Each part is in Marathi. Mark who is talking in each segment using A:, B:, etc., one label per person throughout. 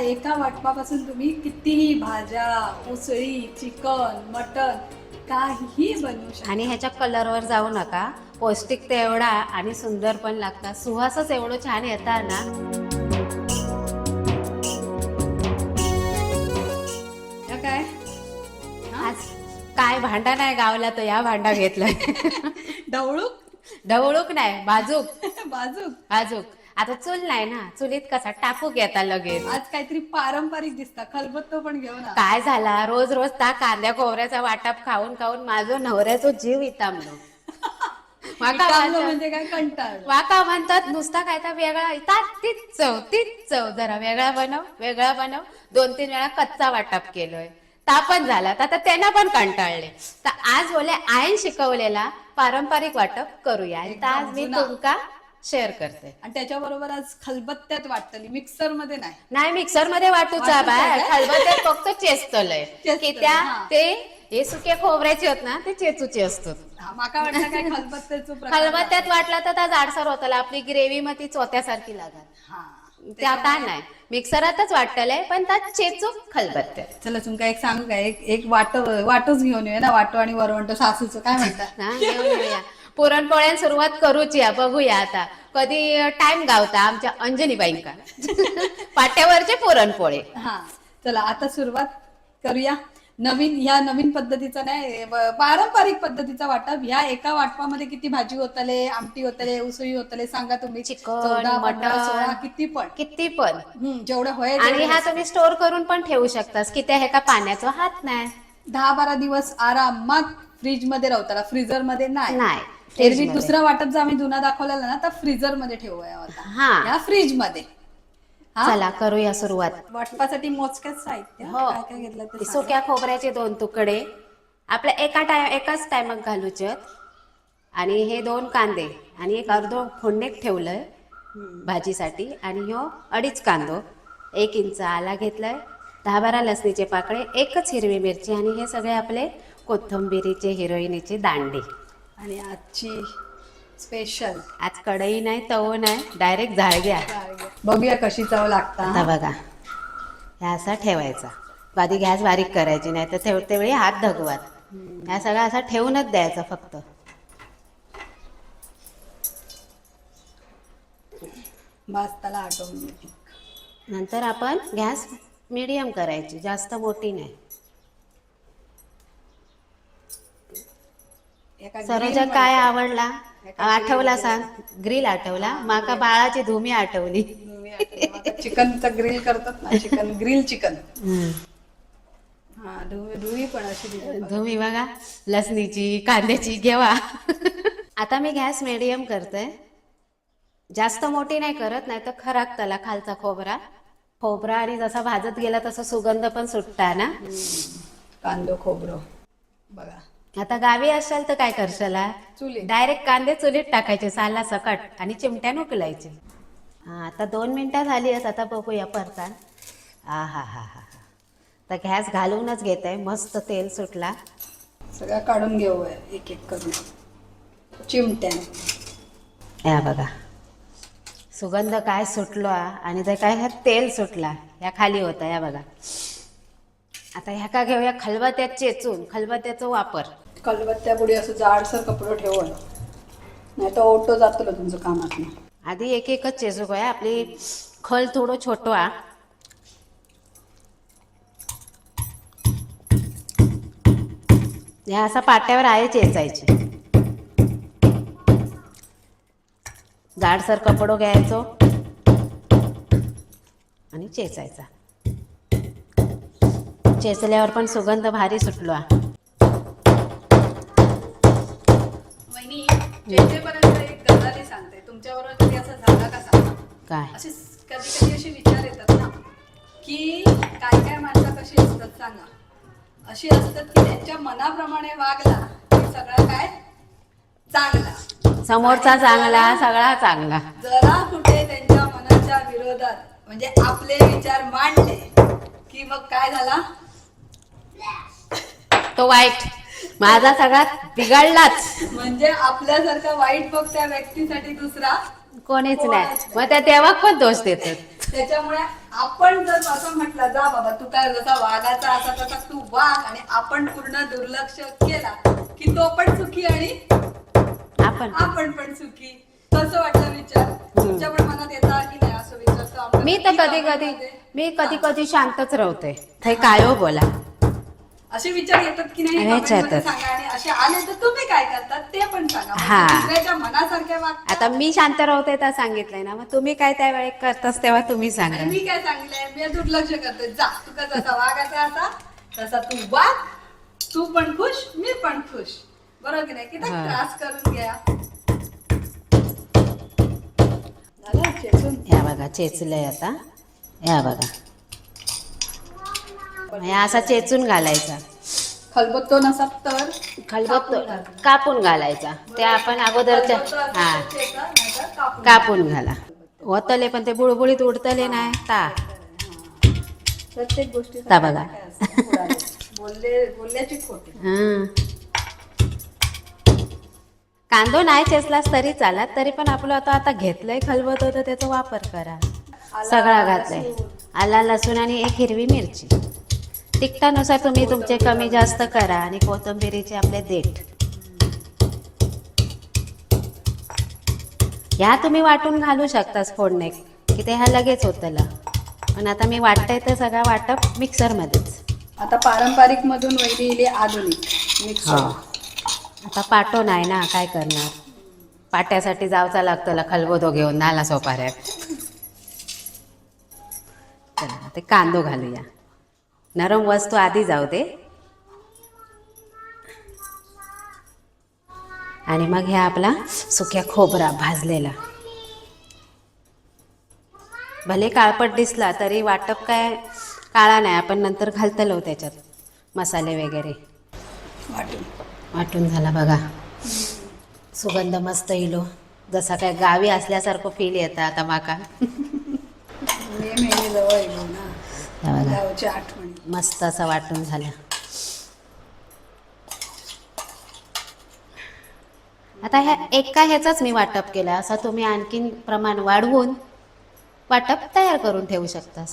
A: एका वाटपापासून तुम्ही कितीही भाज्या, उसळी, चिकन, मटन काहीही बनवू शकता.
B: आणि ह्याच्या कलरवर जाऊ नका, पौष्टिक ते एवढा आणि सुंदर पण लागतात. सुवासच एवढं छान येतात ना.
A: या काय
B: आज काय भांडा नाही गावला तर या भांडा घेतलाय.
A: ढवळूक
B: ढवळूक नाही, बाजूक.
A: बाजूक.
B: बाजूक आता चूल नाही ना, चुलीत कसा टाकूक येता लगेच.
A: आज काहीतरी पारंपरिक दिसता, खलबत्तो पण घेऊन आ.
B: काय झाला, रोज रोज त्या कांद्या खोबऱ्याचा वाटप खाऊन खाऊन माझं नवऱ्याचा जीव इतामलो.
A: म्हणजे काय कंटाळ.
B: वाका म्हणतात नुसता काय तर वेगळा इतात, तीच चव जरा वेगळा बनव. 2-3 वेळा कच्चा वाटप केलोय, ता पण झाला. आता त्यांना पण कंटाळले. तर आज बोले आईन शिकवलेला पारंपरिक वाटप करूया, आणि आज मी तुमका शेअर करते.
A: आणि त्याच्याबरोबर आज खलबत्त्यात वाटतली, मिक्सर मध्ये
B: नाही मिक्सर मध्ये वाटूचा बाय, खलबत्त्यात फक्त चेचतलंय की त्या ते हे सुके खोबऱ्याचे होत ना, ते चेचूचे असतात.
A: माका वाटलं काय खलबत्त्याचं
B: खलबत्त्यात वाटला तर त्या जाडसर होता, आपली ग्रेव्ही मध्ये चोत्यासारखी लागत. ते आता नाही, मिक्सरातच वाटतलंय, पण त्यात चेचूक खलबत्त्यात.
A: चला तुमका एक सांगू काय, एक वाटच घेऊन येऊया ना, वाटो आणि वरवंट सासूचं काय म्हणतात.
B: घेऊन येऊया. पुरणपोळ्यान सुरुवात करूची, बघूया आता कधी टाइम गावता आमच्या अंजनीबाईंका. पाट्यावरचे पुरणपोळे.
A: हा चला आता सुरुवात करूया. नवीन पद्धतीचा नाही, पारंपरिक पद्धतीचा वाटप. ह्या एका वाटपामध्ये किती भाजी होतले, आमटी होतले, उसळी होतले, सांगा तुम्ही.
B: चिकन,
A: 14, 15,
B: मटण,
A: 16 किती पण जेवढं होय.
B: आणि हा तुम्ही स्टोर करून पण ठेवू शकतास, की त्या ह्या पाण्याचा हात नाही.
A: 10-12 दिवस आरामात फ्रीज मध्ये राहताला, फ्रीजर मध्ये नाही. एरवी
B: मध्ये.
A: दुसरा वाटप जर आम्ही जुना दाखवलेला ना, तर फ्रीजर मध्ये ठेवूया होता.
B: हा.
A: या फ्रीज मध्ये.
B: चला करूया सुरुवात.
A: वाटपासाठी मोजक्याच साहित्य. काय काय घेतलं ते सांगा.
B: सुक्या खोबऱ्याचे 2 तुकडे आपल्या एकाच टायमात घालूचे, आणि हे 2 कांदे आणि एक अर्धो फोडणीक ठेवलंय भाजीसाठी, आणि ह्यो 2.5 कांदो, 1 इंच आला घेतलाय, 10-12 लसणीचे पाकळे, 1च हिरवी मिरची, आणि हे सगळे आपले कोथिंबिरीचे हिरोईनीचे दांडे.
A: आणि आजची स्पेशल,
B: आज कढई नाही, तव नाही, डायरेक्ट जाळग्या.
A: बघूया कशी चव लागता.
B: आता बघा, ह्या असा ठेवायचा, आधी गॅस बारीक करायची, नाही तर ठेवते वेळी हात धगवात. ह्या सगळा असा ठेवूनच द्यायचा फक्त.
A: भाजताला आटवून.
B: नंतर आपण गॅस मीडियम करायची, जास्त मोठी नाही. सरोजा काय आवडला आठवला सांग. ग्रिल आठवला, माका बाळाची धुमी आठवली.
A: चिकनचा ग्रिल करतात ना, चिकन ग्रिल चिकन. हा धुवी पण अशी
B: धुमी बघा, लसणीची, कांद्याची घेवा. आता मी गॅस मीडियम करते, जास्त मोठी नाही करत, नाही तर खराकतला खालचा खोबरा आणि जसा भाजत गेला तसा सुगंध पण सुटता ना.
A: कांदो खोबरं बघा.
B: आता गावी असाल तर काय करशाला, डायरेक्ट कांदे चुलीत टाकायचे साला सकट, आणि चिमट्यान उकलायचे. हा आता 2 मिनिटं झाली आहेत. आता बघूया परतान. हा हा हा हा. तर गॅस घालूनच घेत आहे, मस्त तेल सुटला.
A: सगळं काढून घेऊ एक एक करून चिमट्यान.
B: या बघा सुगंध काय सुटलो, आणि ते काय तेल सुटला, ह्या खाली होता. या बघा, आता ह्या का घेऊया खलबत्त्यात चेचून, खलबत्त्याचा वापर.
A: खलबत्त्या पुढे असं जाडसर कपडं ठेवून, नाही तर ओटो जातो तुमचं कामात.
B: आधी एकच चेचू आहे, आपली खल थोडं छोटो आ. ह्या असा पाट्यावर आहे चेचायची. जाडसर कपडो घ्यायचो आणि चेचायचा. चेचल्यावर पण सुगंध भारी सुटलो.
A: वहिनी चेचेपर्यंत एक गजाली सांगते, तुमच्याबरोबर कधी असं झालं का सांगा.
B: काय
A: असे कधी असे विचार येतात ना, की काय माणसं कशी असतात सांगा. अशी असतात की त्यांच्या मनाप्रमाणे वागला की सगळं काय चांगला,
B: समोरचा चांगला, सगळा चांगला.
A: जरा कुठे त्यांच्या मनाच्या विरोधात म्हणजे आपले विचार मांडले की मग काय झाला,
B: तो वाईट, माझा सगळ्यात बिघडलाच.
A: म्हणजे आपल्यासारखा वाईट बघ त्या व्यक्तीसाठी दुसरा
B: कोणीच नाही. मग त्या देवाक पण दोष देतात.
A: त्याच्यामुळे आपण जर असं म्हटलं जा बाबा तू काय जसा वागाचा असा तसा तू वाग आणि आपण पूर्ण दुर्लक्ष केला की तो पण सुखी आणि आपण पण सुखी. कसं वाटलं विचार तुमच्या पण मनात येतात की नाही असं विचारतो आपण?
B: मी तर कधी कधी शांतच राहते हे काय हो बोला
A: असे विचार येतात की नाही
B: ह्याच्यातच.
A: comment मध्ये सांगा आणि असे आले तर तुम्ही काय करतात ते पण सांगा.
B: हा.
A: म्हणजे दुसऱ्याच्या मनासारख्या वागता.
B: आता मी शांत राहते तर सांगितलंय ना मग तुम्ही काय त्यावेळी करतास तेव्हा तुम्ही सांगा.
A: आणि मी काय सांगितलंय मी दुर्लक्ष करते जा तुका जसा वागायचा असा तसा तू वाग तू पण खुश मी पण खुश. बरोबर की नाही किती
B: हा.
A: त्रास करून घ्या. झालं चेचून.
B: या बघा चेचलंय आता या बघा हे असा चेचून घालायचा
A: खलबत्तो नसा तर
B: खलबत्तो कापून घालायचा ते आपण अगोदरच्या हा
A: कापून
B: कापून घाला होतले पण ते बुळबुळीत उडतले नाही ता
A: प्रत्येक गोष्टी
B: ता बघा.
A: बोलल्याची खोटी.
B: हं. कांदो नाही चेचलास तरी चालत तरी पण आपलं आता घेतलंय खलबत्तो तर त्याचा वापर करा. सगळा घातलाय आला लसूण आणि एक हिरवी मिरची तिखटानुसार तुम्ही तुमचे कमी जास्त करा आणि कोथिंबिरीचे आपले देठ ह्या तुम्ही वाटून घालू शकतास फोडणे की ते ह्या लगेच होतला पण आता मी वाटतंय तर सगळं वाटप मिक्सरमध्येच.
A: आता पारंपरिक मधून वैरी आधुनिक मिक्सर.
B: आता पाटो नाही ना काय करणार पाट्यासाठी जावचा लागतं खलबोतो घेऊन नाला सोपाऱ्यात. चला ते कांदो घालूया नरम वस्तू आधी जाऊ दे आणि मग ह्या आपला सुक्या खोबरा भाजलेला भले काळपट दिसला तरी वाटप काय काळा नाही आपण नंतर घालतलो त्याच्यात मसाले वगैरे वाटून झाला बघा सुगंध मस्त येलो जसा काय गावी असल्यासारखं फील येतं आता माका.
A: मे महिने जवळ येलो ना
B: बघा
A: गावची आठवणी.
B: मस्त असं वाटून झालं. आता एका ह्याचाच मी वाटप केलं असं तुम्ही आणखीन प्रमाण वाढवून वाटप तयार करून ठेवू शकता.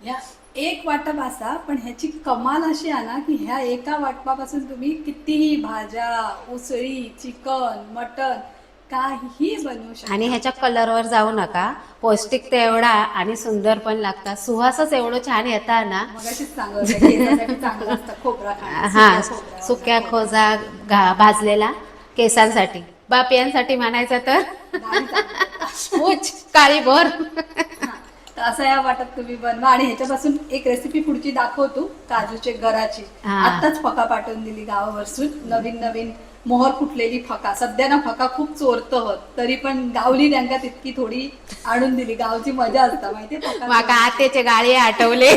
A: ह्या एक वाटप असा पण ह्याची कमाल अशी आहे ना की ह्या एका वाटपापासून तुम्ही कितीही भाज्या उसळी चिकन मटन काहीही बनवू शकता.
B: आणि ह्याच्या कलरवर जाऊ नका पौष्टिक ते एवढा आणि सुंदर पण लागतात सुवासच एवढं छान येतात ना.
A: मगाशीच सांगत होते, केसासाठी चांगलं असतं खोबरा खाणं.
B: हा
A: खोबरा,
B: सुक्या खोजा भाजलेला केसांसाठी बापियांसाठी म्हणायचं तर उच काळी भर.
A: हा. तर असं या वाटप तुम्ही बनवा आणि ह्याच्यापासून एक रेसिपी पुढची दाखवतो काजूचे गराची.
B: हा.
A: आताच फका पाठवून दिली गावावरसून नवीन मोहर फुटलेली फका. सध्या ना फका खूप चोरत होत तरी पण गावली त्यांना तितकी थोडी आणून दिली. गावची मजा असता माहितीये फका
B: माका आतेचे गाळे आठवले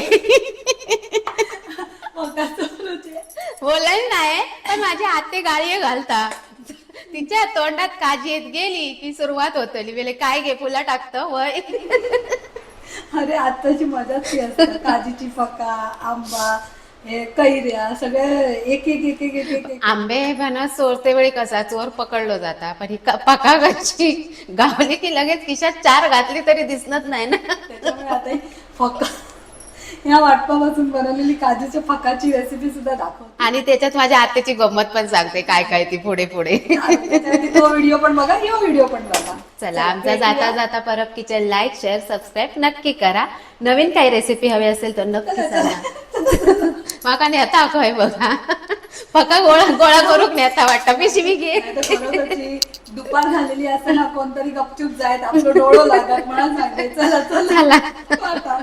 A: फका चोरूचे.
B: बोलाय नाही पण माझी आते गाळी घालता तिच्या तोंडात काजी येत गेली की सुरुवात होतली वेळे काय घे फुला टाकतं वय.
A: अरे आताची मजाच ती असते. काजीची फका आंबा हे कैऱ्या सगळे एक एक एक एक एक एक एक.
B: आंबे बनत चोरते वेळी कसा चोर पकडलो जाता पण ही पका गच्ची गावली की लगेच खिशात 4 घातली तरी दिसत नाही ना.
A: त्याच्यामुळे आता ही फका या वाटपापासून बनवलेली काजूच्या फकाची रेसिपी सुद्धा दाखवते.
B: आणि त्याच्यात माझ्या आत्याची गंमत पण सांगते काय काय ती पुढे
A: त्याच्यासाठी तो व्हिडिओ पण बघा ह्यो व्हिडिओ पण बघा.
B: चला आमचा जाता जाता परत किचन लाईक शेअर सबस्क्राईब नक्की करा. नवीन काही रेसिपी हवी असेल तर नक्की सांगा. माका नेता काय बघा फका गोळा करून नेता वाटतं पिशवी घे.
A: नाहीतर खरोखरची दुपार झालेली असते ना कोणतरी गपचूप जायत आपलं डोळं लागत म्हणून सांगते चला चला
B: चला
A: आता.